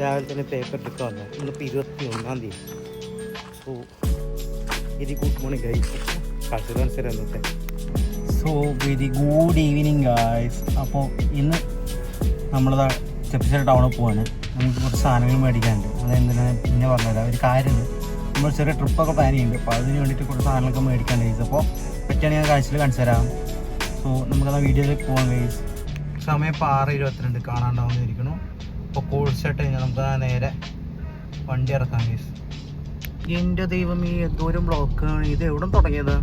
രാവിലെ തന്നെ പേപ്പർ എടുക്കാൻ വന്നു. ഇന്നിപ്പോൾ 21-ാം തീയതി. So very good morning guys. കാഴ്ച മത്സരം എന്നത്തെ. So very good evening guys. അപ്പോൾ ഇന്ന് നമ്മളിതാ ചെപ്പശ്ശേരി ടൗണിൽ പോവാണ്. നമുക്ക് കുറച്ച് സാധനങ്ങൾ മേടിക്കാനുണ്ട്. അതെന്തിനാണ് പിന്നെ പറഞ്ഞുതരാം. ഒരു കാര്യമുണ്ട്, നമ്മൾ ചെറിയ ട്രിപ്പൊക്കെ പ്ലാൻ ചെയ്യുന്നുണ്ട്. അപ്പോൾ അതിന് വേണ്ടിയിട്ട് കുറച്ച് സാധനങ്ങളൊക്കെ മേടിക്കാണ്ട് ഗൈസ്. അപ്പോൾ പറ്റുകയാണെങ്കിൽ ഞാൻ കാഴ്ചയിൽ കാണിച്ചു തരാം. സോ നമുക്കത് വീഡിയോയിലേക്ക് പോകാം ഗൈസ്. സമയം ഇപ്പോൾ 6:22 കാണാണ്ടാവുന്നിരിക്കുന്നു. അപ്പോൾ കോഴ്സ് ആയിട്ട് കഴിഞ്ഞാൽ നമുക്ക് നേരെ വണ്ടി ഇറക്കാം ഗൈസ്. എൻ്റെ ദൈവം, ഈ എന്തോരം ബ്ലോക്കാണ് ഇത്. എവിടെ തുടങ്ങിയത്?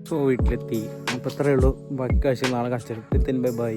സോ വീട്ടിലെത്തി. അപ്പോൾ ഇത്രയേ ഉള്ളൂ. ബാക്കി കാഴ്ചകൾ നാളെ കാണിച്ചു. Bye bye.